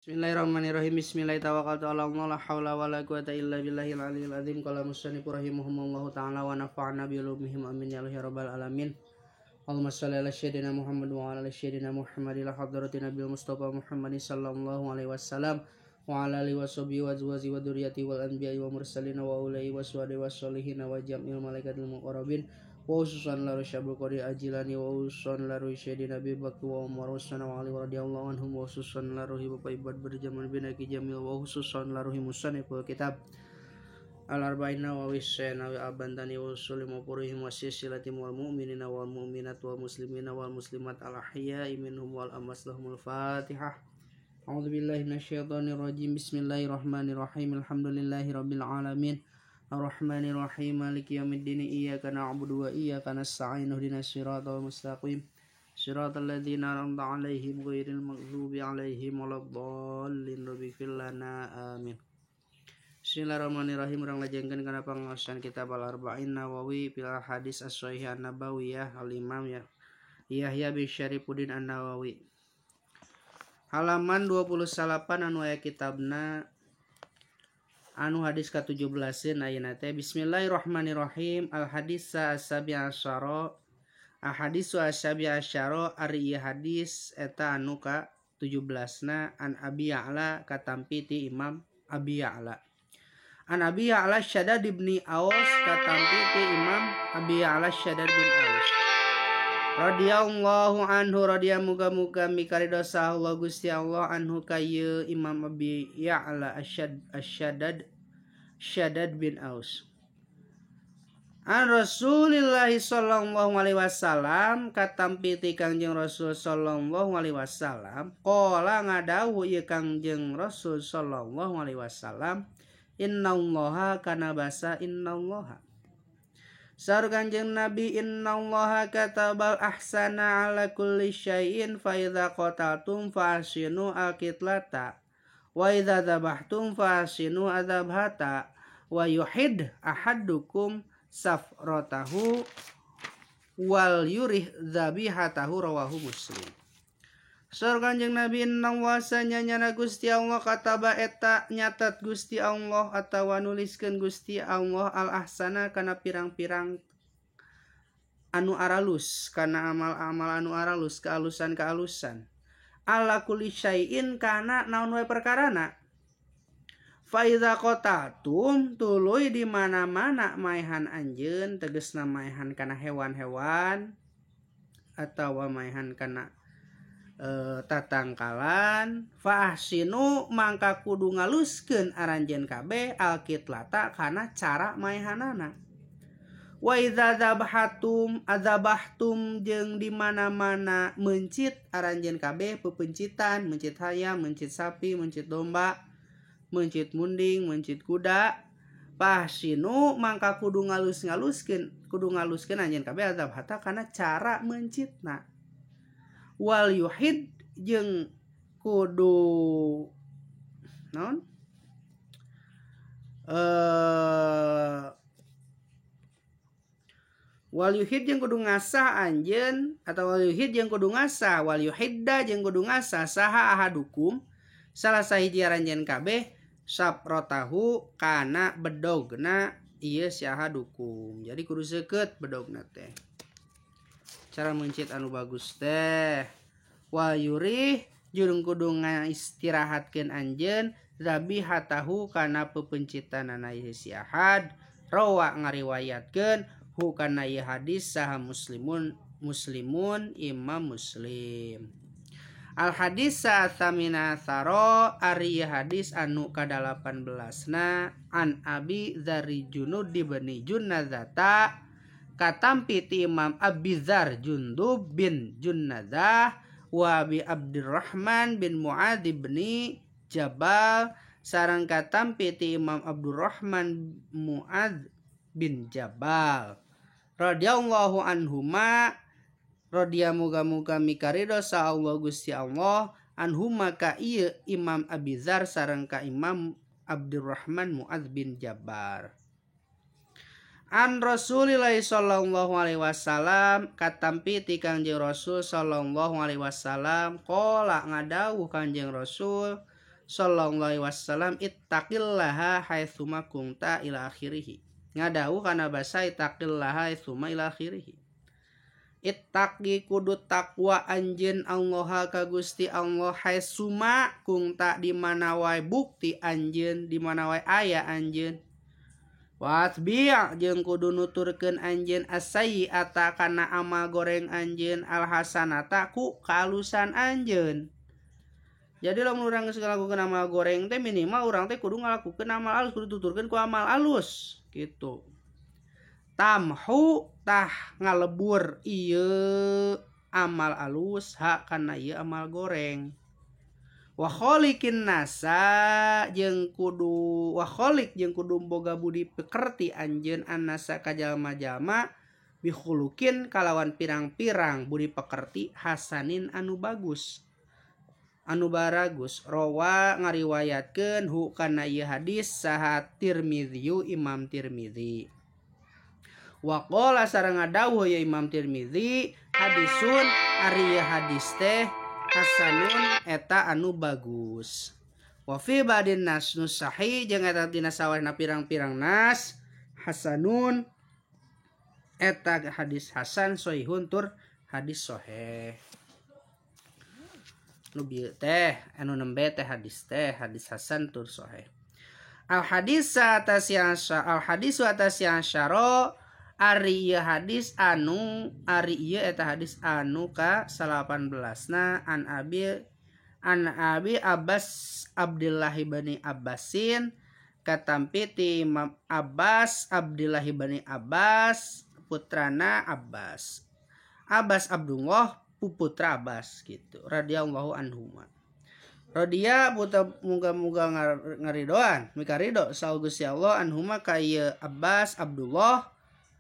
Bismillahirrahmanirrahim. Bismillah tawakkaltu 'ala Allah la haula wala quwata illa billahil aliyil azim. Qala musannif rahimahumullahu ta'ala wa nafa'ana bi ulumihim amin ya rabbal alamin. Allahumma shalli ala sayyidina Muhammad wa ala ali sayyidina Muhammad ila hadratin nabil mustafa Muhammadin sallallahu alaihi wasallam wa ala alihi washabihi wa azwajihi wa dzurriyyati wal anbiya'i wa mursalin wa ulai waswadi wassalihin wa jam'il malaikatil muqarrabin wa ususan laru syabul qadi ajilani wa ususan laru syedi nabi baktu wa umar ususan wa ali radiyallahu anhum wa ususan laru bapak ibad berjaman binaki jamil wa ususan laru musannif kitab al-arba'in nawawi nawawi abandani wa usulim wa purihim wa silsilatim wal mu'minina wal mu'minat wal muslimina wal muslimat al-ahya'i minhum wal amaslahumul fatihah. A'udzu billahi minasyaitonir rajim. Bismillahirrahmanirrahim. Alhamdulillahi rabbil alamin. Ar-Rahmanir-Rahim. Maliki yaumiddin. Iyyaka na'budu wa iyyaka nasta'in. Ihdinas siratal mustaqim. Siratal ladzina an'amta 'alaihim ghairil maghdubi 'alaihim waladdallin. Rabbighfir lana. Amin. Bismillahirrahmanirrahim. Urang lajengkeun kana pangaosan kitab Al-Arba'in Nawawi fil hadis as-shahih an-nabawiyah al-Imam Yahya bin Syarifuddin An-Nawawi. Halaman 28 anu aya kitabna anu hadis ka-17 ayeuna teh. Bismillahirrahmanirrahim. Al hadisa as-sabi asyara. Ahadisu as-sabi asyara ari hadis eta anu ka-17 an Abi Ya'la katampi ti Imam Abi Ya'la. An Abi Ya'la Syaddad bin Aus katampi ti Imam Abi Ya'la Syaddad bin Aus. Radhiyallahu anhu radhiya muga-muga mikari dosa Allah Gusti Allah anhu kaya Imam Abi Ya'la Syaddad bin Aus. An Rasulillah sallallahu alaihi wasallam katampi ti Kangjeng Rasul sallallahu alaihi wasallam qala ngadawuh ieu Kangjeng Rasul sallallahu alaihi wasallam innallaha kana basa innallaha Saur Kanjeng Nabi innallaha katabal ahsana ala kulli syai'in fa idza qataltum fa ahsinu al-qitlata wa idza dzabhtum fa ahsinu adzabhata wa yuhid ahadukum safratahu wal yurih dzabihatahu rawahu Muslim. Saur Kanjeng Nabi innallaha sanyana Gusti Allah kataba eta nyatat Gusti Allah atawa nuliskeun Gusti Allah al ahsana kana pirang-pirang anu aralus kana amal-amal anu aralus kealusan-kealusan ala kulli syai'in kana naon wae perkarana fa iza qatatum tuluy di mana-mana maehan anjeun tegasna maehan kana hewan-hewan atawa maehan kana tatangkalan fa ahsinu mangka kudu ngaluskeun aranjeun kabeh alqitlata kana cara maehanana wa idza dzabhatum adzabahtum jeung di mana-mana mencit aranjeun kabeh pepencitan mencit hayam mencit sapi mencit domba mencit munding mencit kuda fa ahsinu mangka kudu ngaluskeun anjeun kabeh adzabhata kana cara mencitna wal yuhid jeung kudu naon wal yuhid jeung kudu ngasah anjeun atau wal yuhid jeung kudu ngasah wal yuhidda jeung kudu ngasah saha ahadukum salah sahiji aranjeun kabeh saprotahu kana bedogna ieu si ahadukum. Jadi kudu seukeut bedogna teh. Cara mencit anu bagus teh wa yurih jeung kudu ngaistirahatkeun anjeun zabihatahu kana pepencitanana ieu si ahad rawa ngariwayatkeun hu kana ieu hadis saha muslimun Imam Muslim. Al hadis sa-tsamina saro ari hadis anu ka-18 na an Abi Dzar Junud bin Junnadzata katampi ti Imam Abi Dzar Jundub bin Junnadah wa bi Abdurrahman bin Mu'adz bin Jabal sareng katampi ti Imam Abdurrahman Mu'adz bin Jabal radhiyallahu anhuma radhiya muga-muga mikari dosa Allah Gusti Allah anhuma ka ieu Imam Abi Dzar sareng ka Imam Abdurrahman Mu'adz bin Jabal. An Rasulillah sallallahu alaihi wasallam katampi ti Kangjeng Rasul sallallahu alaihi wasallam qala ngadawuh Kangjeng Rasul sallallahu alaihi wasallam ittaqillaha haitsuma kunta ila akhirih. Ngadawuh kana basa ittaqillaha haitsuma ila akhirih. Ittaqi kudu takwa anjeun Allah ka Gusti Allah haitsuma kunta di mana wae bukti anjeun di mana wae aya anjeun. Watbi' jeung kudu nuturkeun anjeun as-sayyi'ata kana amal goreng anjeun al-hasanata ku kaalusan anjeun. Jadi lamun urang geus ngalakukeun amal goreng teh minimal urang teh kudu ngalakukeun amal alus, kudu tuturkeun ku amal alus gitu. Tamhu tah ngalebur ieu amal alus ha kana ieu amal goreng. Wa kholiqin nasa jeung kudu wa kholiq jeung kudu boga budi pekerti anjeun annasa ka jalma-jalma bihulukin kalawan pirang-pirang budi pekerti hasanin anu bagus anu baragus. Rawa ngariwayatkeun hu kana ieu hadis saha Tirmidzi Imam Tirmidzi. Wa qala sareng ngadawuh ya Imam Tirmidzi hadisun ari hadis teh hasanun eta anu bagus. Wa fi badin nas sahih jeung eta dina sawarna pirang-pirang nas hasanun eta hadis hasan sahihun tur hadis sahih. Nu bieu teh anu nembe teh hadis hasan tur sahih. Al hadisu atasya syara ari ieu hadis anu ari ieu eta hadis anu ka 18 na an abi Abbas Abdullah bin Abbasin katampi ti Imam Abbas Abdullah bin Abbas putrana Abbas Abdullah puputra Abbas gitu radhiyallahu anhuma. Radia muga-muga ngaridoan mikarido saul Gusti Allah anhuma ka ieu Abbas Abdullah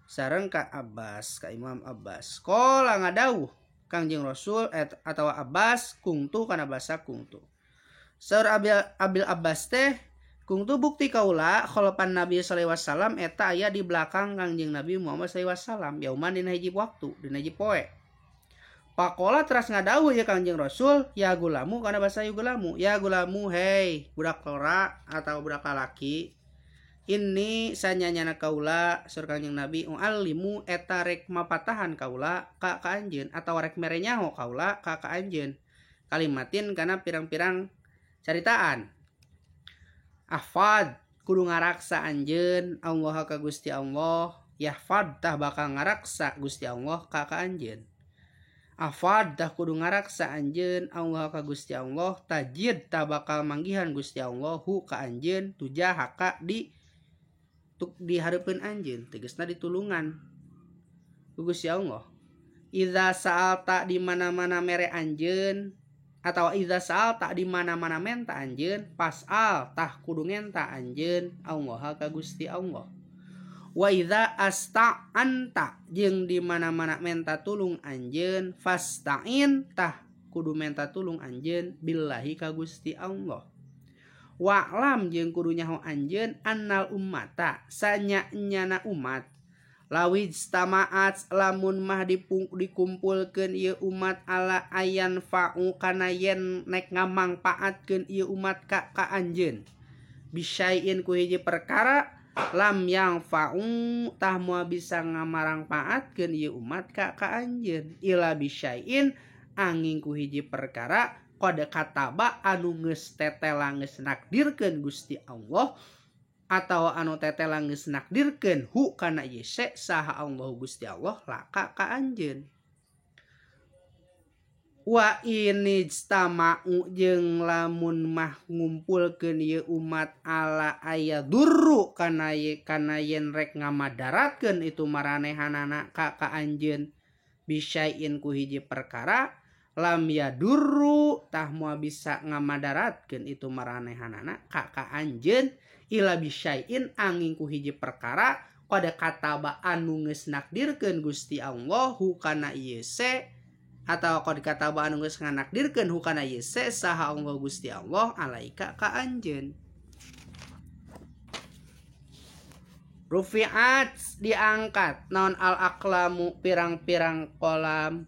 sareng ka Abbas ka Imam Abbas. Qala ngadawuh Kangjeng Rasul atawa Abbas kungtu kana basa kungtu. Saur Abil Abbas teh kungtu bukti kaula khalapan Nabi sallallahu alaihi wasallam eta aya di belakang Kangjeng Nabi Muhammad sallallahu alaihi wasallam yauman dina hiji waktu dina hiji poe. Pakola teras ngadawuh ya Kangjeng Rasul ya gulamu kana basa ya gulamu hei budak lora atau budak lalaki. Ini sanyanyana kaula sur Kangjeng Nabi alimu eta rek mapatahan kaula ka anjeun atau rek merenyaho kaula ka anjeun kalimatin kana pirang-pirang caritaan. Ahfad kudu ngaraksa anjeun Allah ka Gusti Allah, yahfad tah bakal ngaraksa Gusti Allah ka anjeun. Ahfad tah kudu ngaraksa anjeun Allah ka Gusti Allah, tajid tah bakal manggihan Gusti Allah hu ka anjeun tujahaka di hareupeun anjeun tegasna ditulungan ku Gusti Allah. Idza sa'alta di mana-mana mere anjeun atawa idza sa'alta di mana-mana menta anjeun pas'al tah kudu ngenta anjeun Allah ka Gusti Allah. Wa idza asta'anta jeung di mana-mana menta tulung anjeun fasta'in tah kudu menta tulung anjeun billahi ka Gusti Allah. Wa'lam jeung kudu nyaho anjeun annal ummata sanya-nyana umat lawij tama'at lamun mah dikumpulkeun ieu umat ala ayan fa'u kana yen nek ngamangpaatkeun ieu umat ka anjeun bisyai'in ku hiji perkara lam yang fa'u tah moal bisa ngamarangpaatkeun ieu umat ka anjeun ila bisyai'in angin ku hiji perkara qad kataba anu geus tetela geus nakdirkeun Gusti Allah atau anu tetela geus nakdirkeun hu kana ieu saha Allah Gusti Allah laka ka anjeun. Wa inijtama'u jeung lamun mah ngumpulkeun ieu umat ala aya durru kana yen rek ngamadaratkeun itu maranehanana ka anjeun bisyai'in ku hiji perkara lam yadurru tah moal bisa ngamadaratkeun itu maranehanana ka anjeun ila bisyai'in angin ku hiji perkara qad kataba anu geus nakdirkeun Gusti Allah hu kana ieu atau qad kataba anu geus nganakdirkeun hu kana ieu saha Allah Gusti Allah alaika ka anjeun. Rufi'at diangkat naon al aqlamu pirang-pirang kalam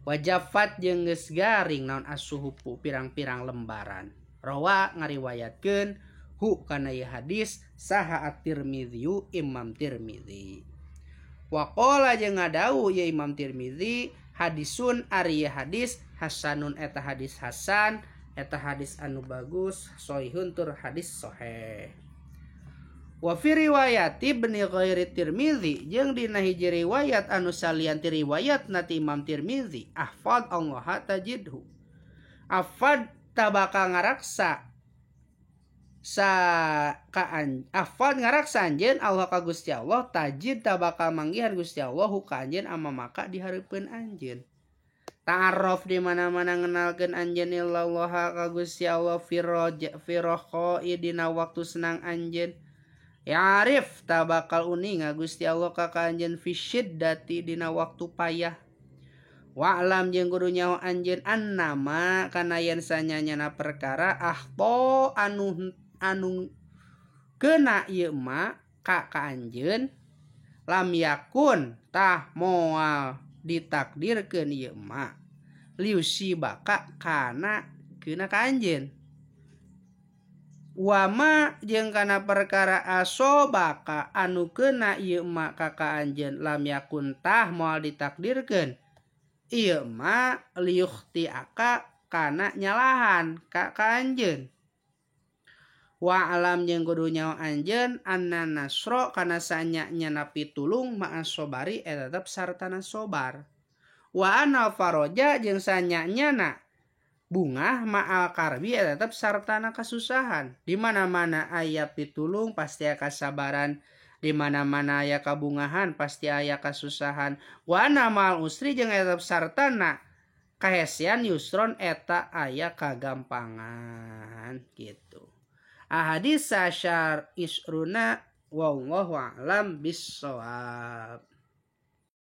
wajafat jeung geus garing naon asuhupu pirang-pirang lembaran. Rawa ngariwayatkeun hu kana ieu hadis saha at-Tirmidzi Imam Tirmidzi. Wa qala jeung ngadawu ya Imam Tirmidzi hadisun ari hadis hasanun eta hadis hasan eta hadis anu bagus sahihun tur hadis sahih. Wa fi riwayat Ibnu Ghairi Tirmidzi jeung dina hiji riwayat anu salian ti riwayat nati Imam Tirmidzi ahfad Allah tajidhu. Ahfad tabakal ngaraksa ahfad ngaraksa anjeun Allah ka Gusti Allah tajid tabakal manggihan Gusti Allah ka anjeun ama maka di hareupeun anjeun. Ta'arruf di mana-mana ngenalkeun anjeun illallah ka Gusti Allah firaqo dina waktu senang anjeun. Ya'rif tabakal uning Gusti Allah ka anjeun fi syiddati dina waktu payah. Wa'lam jeung kudu nyaho anjeun annama kana yen sanyanyana perkara ahto anu keuna ieu ma ka anjeun lam yakun tah moal ditakdirkeun ieu ma liusibaka kana keuna ka anjeun. Wama jeung kana perkara asobaka anu keuna ieu ma ka anjeun lam yakun tah moal ditakdirkeun ieu ma liukhtiaka kana nyalahan ka anjeun. Wa alam jeung kudu nyaho anjeun anna nasro kana sanyanyana pitulung ma'as sobari eta tetep sartana sobar. Wa anna faroja jeung sanyanyana bungah ma'al karbi tetap sartana kasusahan. Di mana-mana aya pitulung pasti aya kasabaran, di mana-mana aya kabungahan pasti aya kasusahan. Wa namal usri jeung tetap sartana kahesian yusron eta aya kagampangan gitu. Ahadits asyar isruna wallahu a'lam bissawab.